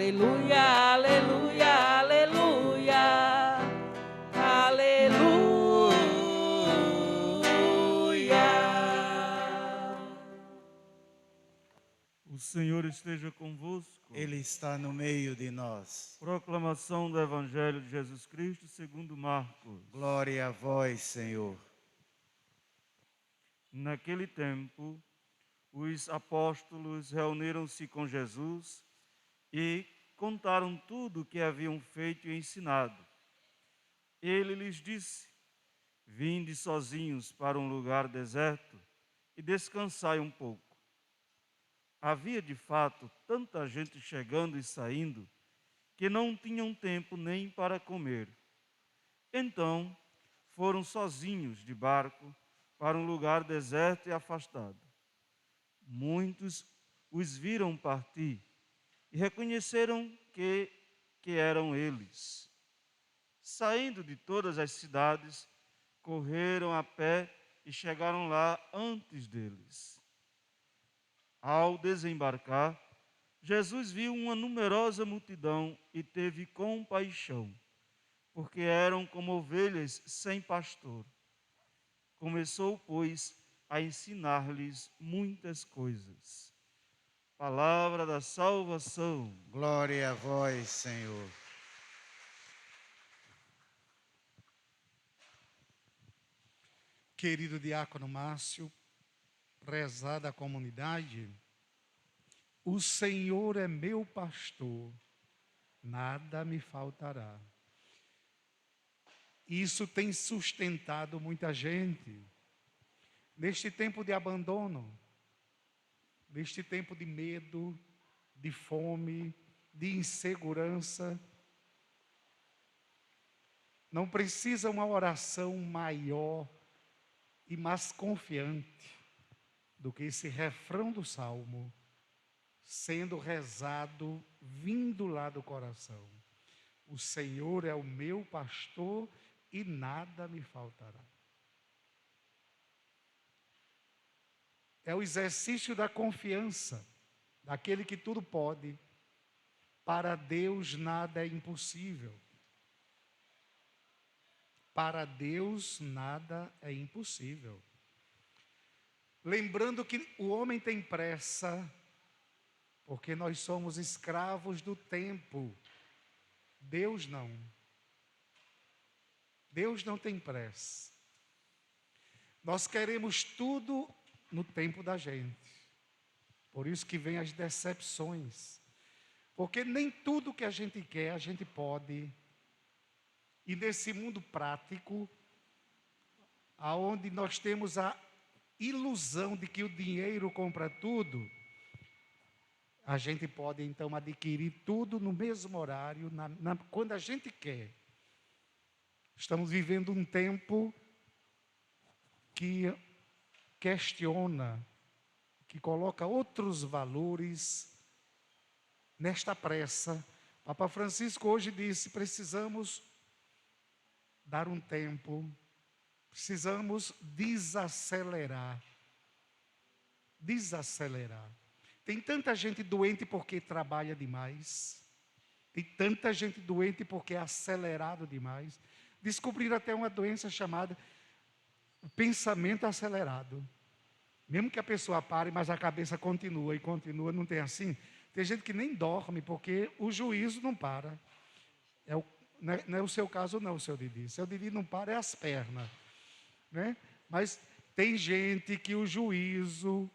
aleluia, aleluia, aleluia, aleluia. O Senhor esteja convosco. Ele está no meio de nós. Proclamação do Evangelho de Jesus Cristo segundo Marcos. Glória a vós, Senhor. Naquele tempo, os apóstolos reuniram-se com Jesus e contaram tudo o que haviam feito e ensinado. Ele lhes disse: vinde sozinhos para um lugar deserto e descansai um pouco. Havia de fato tanta gente chegando e saindo que não tinham tempo nem para comer. Então foram sozinhos de barco para um lugar deserto e afastado. Muitos os viram partir e reconheceram que eram eles. Saindo de todas as cidades, correram a pé e chegaram lá antes deles. Ao desembarcar, Jesus viu uma numerosa multidão e teve compaixão, porque eram como ovelhas sem pastor. Começou, pois, a ensinar-lhes muitas coisas. Palavra da salvação. Glória a vós, Senhor. Querido diácono Márcio, prezada comunidade, o Senhor é meu pastor, nada me faltará. Isso tem sustentado muita gente. Neste tempo de abandono, neste tempo de medo, de fome, de insegurança, não precisa uma oração maior e mais confiante do que esse refrão do Salmo, sendo rezado, vindo lá do coração. O Senhor é o meu pastor e nada me faltará. É o exercício da confiança, daquele que tudo pode. Para Deus nada é impossível. Para Deus nada é impossível. Lembrando que o homem tem pressa, porque nós somos escravos do tempo. Deus não. Deus não tem pressa. Nós queremos tudo no tempo da gente. Por isso que vem as decepções. Porque nem tudo que a gente quer, a gente pode. E nesse mundo prático, aonde nós temos a ilusão de que o dinheiro compra tudo, a gente pode então adquirir tudo no mesmo horário, quando a gente quer. Estamos vivendo um tempo que questiona, que coloca outros valores nesta pressa. Papa Francisco hoje disse: precisamos dar um tempo, precisamos desacelerar. Desacelerar. Tem tanta gente doente porque trabalha demais. Tem tanta gente doente porque é acelerado demais. Descobriram até uma doença chamada o pensamento acelerado. Mesmo que a pessoa pare, mas a cabeça continua e continua, não tem assim? Tem gente que nem dorme porque o juízo não para. Não é o seu caso não, seu Didi. Seu Didi não para, é as pernas. Né? Mas tem gente que o juízo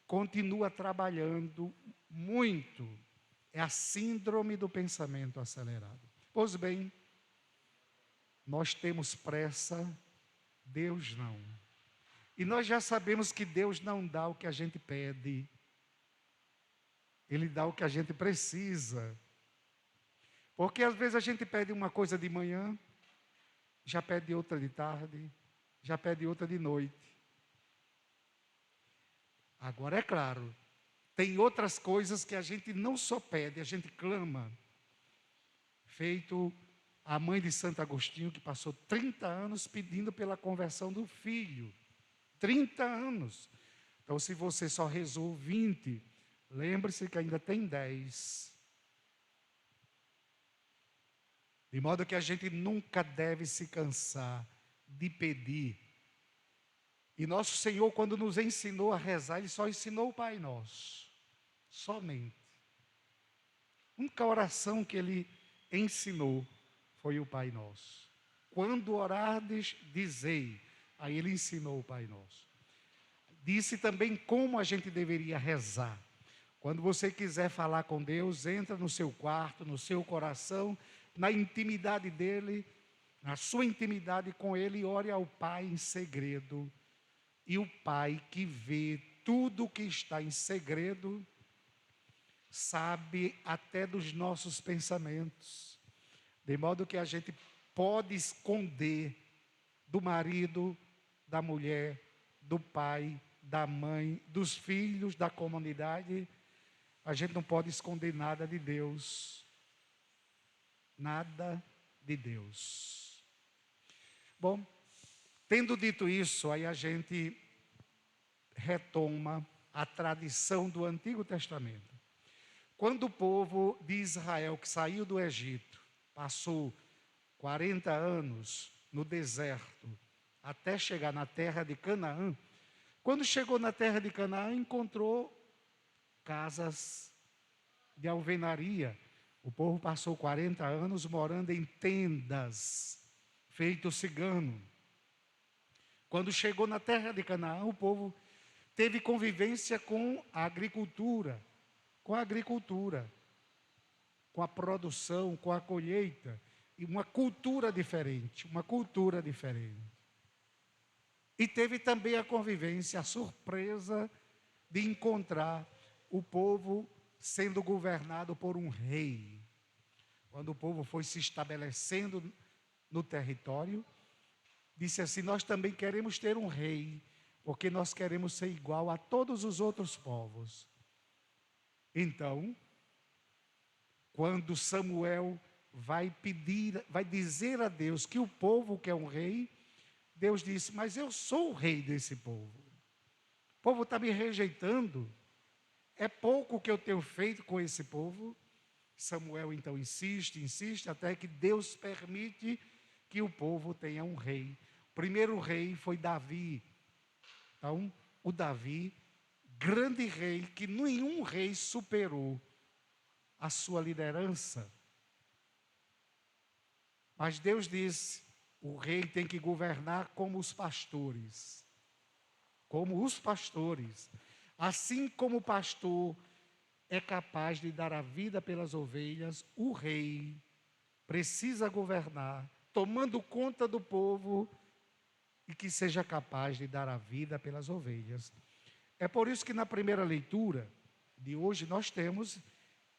continua trabalhando muito. É a síndrome do pensamento acelerado. Pois bem, nós temos pressa, Deus não. E nós já sabemos que Deus não dá o que a gente pede. Ele dá o que a gente precisa. Porque às vezes a gente pede uma coisa de manhã, já pede outra de tarde, já pede outra de noite. Agora é claro, tem outras coisas que a gente não só pede, a gente clama. Feito a mãe de Santo Agostinho, que passou 30 anos pedindo pela conversão do filho. 30 anos. Então, se você só rezou 20, lembre-se que ainda tem 10. De modo que a gente nunca deve se cansar de pedir. E nosso Senhor, quando nos ensinou a rezar, Ele só ensinou o Pai Nosso. Somente. A única oração que Ele ensinou foi o Pai Nosso. Quando orardes, dizei. Aí Ele ensinou o Pai Nosso. Disse também como a gente deveria rezar. Quando você quiser falar com Deus, entra no seu quarto, no seu coração, na intimidade dEle, na sua intimidade com Ele, e ore ao Pai em segredo. E o Pai que vê tudo o que está em segredo, sabe até dos nossos pensamentos. De modo que a gente pode esconder do marido, da mulher, do pai, da mãe, dos filhos, da comunidade. A gente não pode esconder nada de Deus. Nada de Deus. Bom, tendo dito isso, aí a gente retoma a tradição do Antigo Testamento. Quando o povo de Israel que saiu do Egito, passou 40 anos no deserto, até chegar na terra de Canaã, quando chegou na terra de Canaã, encontrou casas de alvenaria. O povo passou 40 anos morando em tendas, feito cigano. Quando chegou na terra de Canaã, o povo teve convivência com a agricultura, com a produção, com a colheita, e uma cultura diferente, E teve também a convivência, a surpresa de encontrar o povo sendo governado por um rei. Quando o povo foi se estabelecendo no território, disse assim: nós também queremos ter um rei, porque nós queremos ser igual a todos os outros povos. Então, quando Samuel vai dizer a Deus que o povo quer um rei, Deus disse: mas eu sou o rei desse povo. O povo está me rejeitando. É pouco que eu tenho feito com esse povo. Samuel então insiste, até que Deus permite que o povo tenha um rei. O primeiro rei foi Davi. Então, o Davi, grande rei, que nenhum rei superou a sua liderança. Mas Deus disse: o rei tem que governar como os pastores. Como os pastores. Assim como o pastor é capaz de dar a vida pelas ovelhas, o rei precisa governar, tomando conta do povo, e que seja capaz de dar a vida pelas ovelhas. É por isso que na primeira leitura de hoje nós temos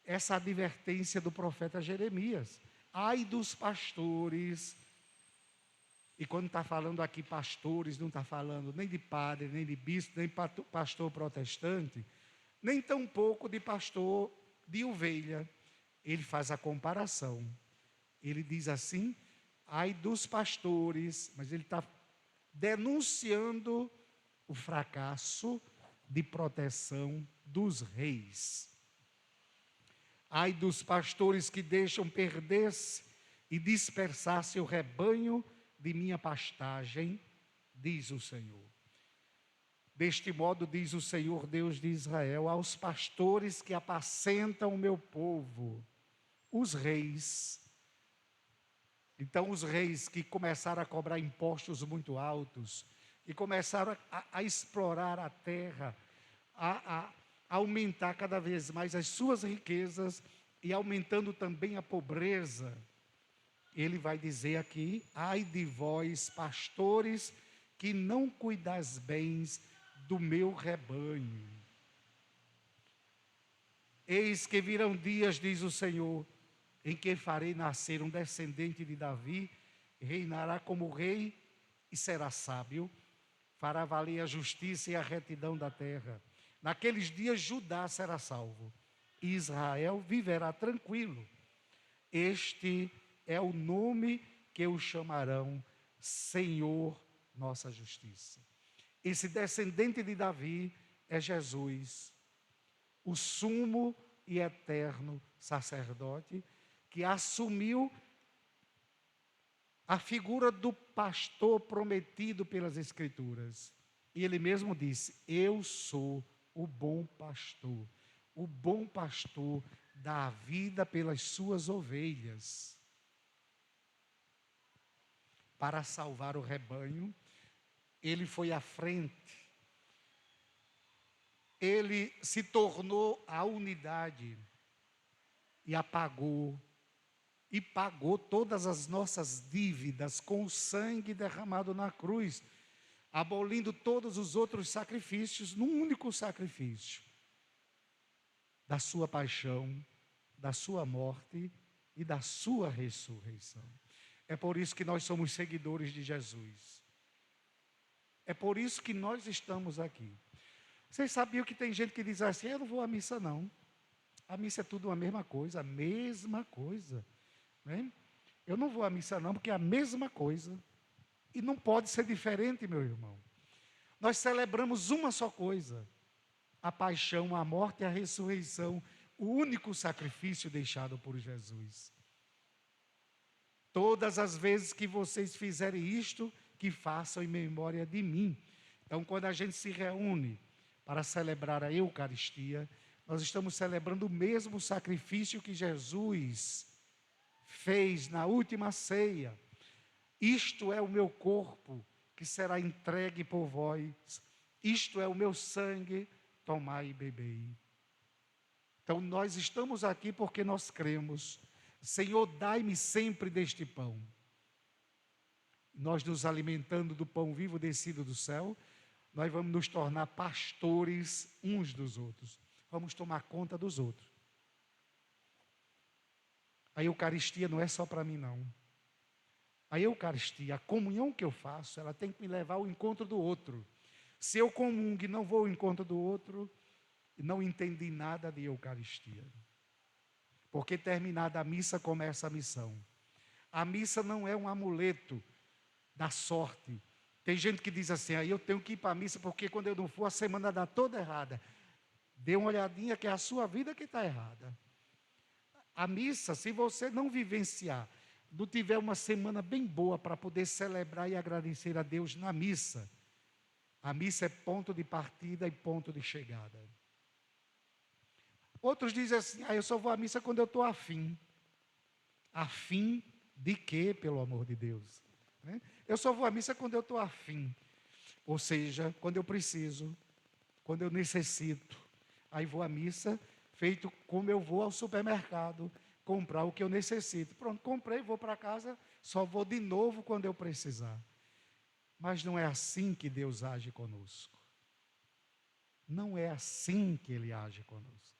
essa advertência do profeta Jeremias. Ai dos pastores. E quando está falando aqui pastores, não está falando nem de padre, nem de bispo, nem pastor protestante, nem tampouco de pastor de ovelha. Ele faz a comparação. Ele diz assim: ai dos pastores, mas ele está denunciando o fracasso de proteção dos reis. Ai dos pastores que deixam perder-se e dispersar seu rebanho de minha pastagem, diz o Senhor. Deste modo diz o Senhor Deus de Israel aos pastores que apacentam o meu povo, os reis. Então os reis que começaram a cobrar impostos muito altos, e começaram a explorar a terra, a aumentar cada vez mais as suas riquezas e aumentando também a pobreza. Ele vai dizer aqui: ai de vós, pastores, que não cuidais bem do meu rebanho. Eis que virão dias, diz o Senhor, em que farei nascer um descendente de Davi, reinará como rei e será sábio, fará valer a justiça e a retidão da terra. Naqueles dias Judá será salvo, e Israel viverá tranquilo. Este é o nome que o chamarão Senhor, nossa justiça. Esse descendente de Davi é Jesus, o sumo e eterno sacerdote, que assumiu a figura do pastor prometido pelas Escrituras. E ele mesmo disse: eu sou o bom pastor. O bom pastor dá a vida pelas suas ovelhas. Para salvar o rebanho, ele foi à frente. Ele se tornou a unidade e apagou e pagou todas as nossas dívidas com o sangue derramado na cruz, abolindo todos os outros sacrifícios num único sacrifício da sua paixão, da sua morte e da sua ressurreição. É por isso que nós somos seguidores de Jesus. É por isso que nós estamos aqui. Vocês sabiam que tem gente que diz assim: eu não vou à missa não. A missa é tudo a mesma coisa, né? Eu não vou à missa não, porque é a mesma coisa. E não pode ser diferente, meu irmão. Nós celebramos uma só coisa: a paixão, a morte e a ressurreição, o único sacrifício deixado por Jesus. Todas as vezes que vocês fizerem isto, que façam em memória de mim. Então, quando a gente se reúne para celebrar a Eucaristia, nós estamos celebrando o mesmo sacrifício que Jesus fez na última ceia. Isto é o meu corpo, que será entregue por vós. Isto é o meu sangue, tomai e bebei. Então, nós estamos aqui porque nós cremos: Senhor, dai-me sempre deste pão. Nós nos alimentando do pão vivo descido do céu, nós vamos nos tornar pastores uns dos outros. Vamos tomar conta dos outros. A Eucaristia não é só para mim, não. A Eucaristia, a comunhão que eu faço, ela tem que me levar ao encontro do outro. Se eu comungo e não vou ao encontro do outro, não entendi nada de Eucaristia. Porque terminada a missa, começa a missão. A missa não é um amuleto da sorte. Tem gente que diz assim: eu tenho que ir para a missa porque quando eu não for a semana dá toda errada. Dê uma olhadinha que é a sua vida que está errada. A missa, se você não vivenciar, não tiver uma semana bem boa para poder celebrar e agradecer a Deus na missa, a missa é ponto de partida e ponto de chegada. Outros dizem assim: eu só vou à missa quando eu estou afim. Afim de quê, pelo amor de Deus? Né? Eu só vou à missa quando eu estou afim. Ou seja, quando eu preciso, quando eu necessito. Aí vou à missa, feito como eu vou ao supermercado, comprar o que eu necessito. Pronto, comprei, vou para casa, só vou de novo quando eu precisar. Mas não é assim que Deus age conosco. Não é assim que Ele age conosco.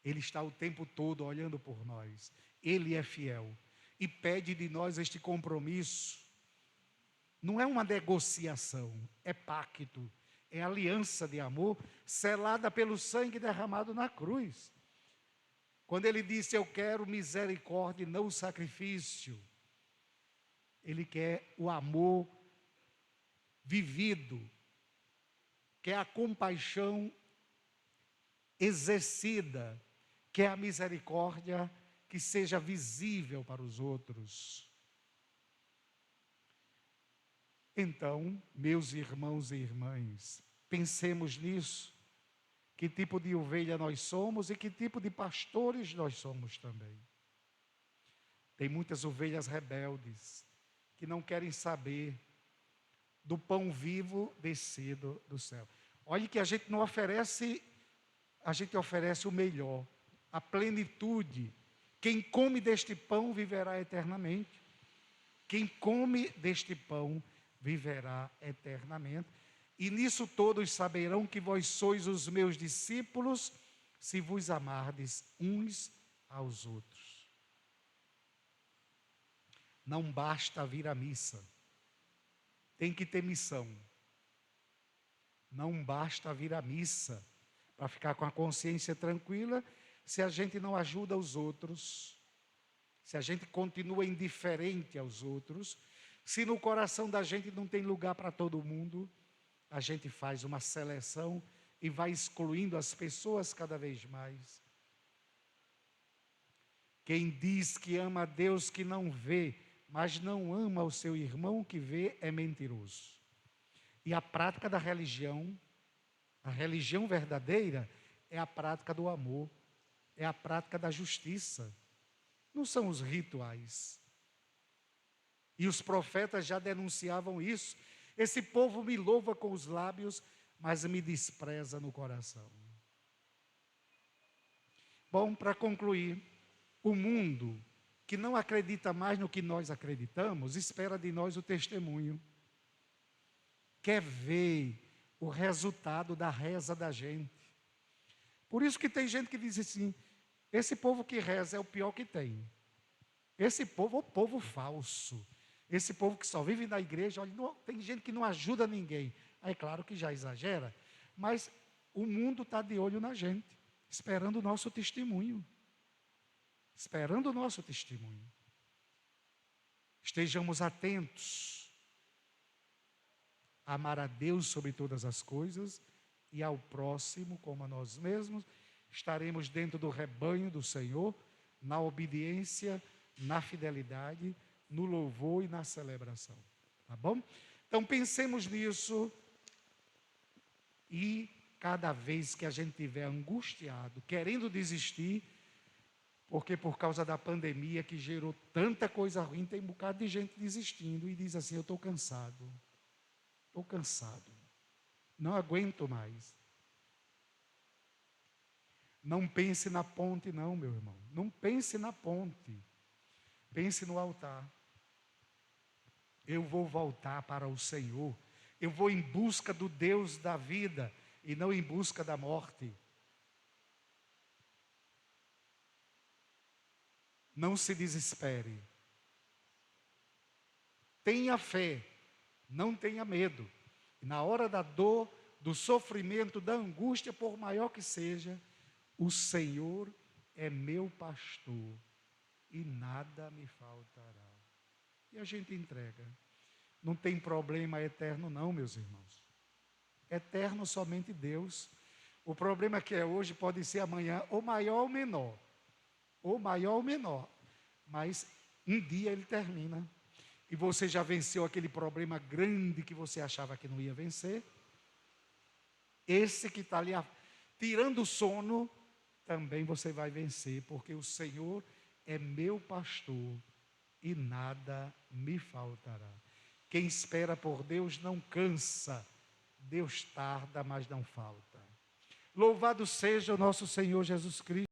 Ele está o tempo todo olhando por nós. Ele é fiel e pede de nós este compromisso. Não é uma negociação, é pacto, é aliança de amor selada pelo sangue derramado na cruz. Quando ele disse: eu quero misericórdia e não sacrifício, ele quer o amor vivido, quer a compaixão exercida, quer a misericórdia que seja visível para os outros. Então, meus irmãos e irmãs, pensemos nisso. Que tipo de ovelha nós somos e que tipo de pastores nós somos também. Tem muitas ovelhas rebeldes que não querem saber do pão vivo descido do céu. Olhe que a gente não oferece, a gente oferece o melhor, a plenitude. Quem come deste pão viverá eternamente. Quem come deste pão viverá eternamente. E nisso todos saberão que vós sois os meus discípulos, se vos amardes uns aos outros. Não basta vir à missa, tem que ter missão. Não basta vir à missa para ficar com a consciência tranquila, se a gente não ajuda os outros, se a gente continua indiferente aos outros, se no coração da gente não tem lugar para todo mundo, a gente faz uma seleção e vai excluindo as pessoas cada vez mais. Quem diz que ama a Deus que não vê, mas não ama o seu irmão que vê, é mentiroso. E a prática da religião, a religião verdadeira, é a prática do amor, é a prática da justiça. Não são os rituais. E os profetas já denunciavam isso. Esse povo me louva com os lábios, mas me despreza no coração. Bom, para concluir, o mundo que não acredita mais no que nós acreditamos, espera de nós o testemunho. Quer ver o resultado da reza da gente. Por isso que tem gente que diz assim, esse povo que reza é o pior que tem. Esse povo é o povo falso. Esse povo que só vive na igreja, olha, não, tem gente que não ajuda ninguém. Aí claro que já exagera, mas o mundo está de olho na gente, esperando o nosso testemunho. Esperando o nosso testemunho. Estejamos atentos a amar a Deus sobre todas as coisas e ao próximo como a nós mesmos. Estaremos dentro do rebanho do Senhor, na obediência, na fidelidade, no louvor e na celebração. Tá bom? Então pensemos nisso e cada vez que a gente estiver angustiado, querendo desistir, porque por causa da pandemia que gerou tanta coisa ruim, tem um bocado de gente desistindo e diz assim, eu estou cansado, não aguento mais. Não pense na ponte não, meu irmão, não pense na ponte, pense no altar. Eu vou voltar para o Senhor, eu vou em busca do Deus da vida e não em busca da morte. Não se desespere. Tenha fé, não tenha medo. Na hora da dor, do sofrimento, da angústia, por maior que seja, o Senhor é meu pastor e nada me faltará. E a gente entrega. Não tem problema eterno não, meus irmãos. Eterno somente Deus. O problema que é hoje pode ser amanhã, ou maior ou menor. Ou maior ou menor. Mas um dia ele termina. E você já venceu aquele problema grande que você achava que não ia vencer. Esse que está ali tirando o sono, também você vai vencer, porque o Senhor é meu pastor e nada me faltará. Quem espera por Deus não cansa, Deus tarda, mas não falta. Louvado seja o nosso Senhor Jesus Cristo.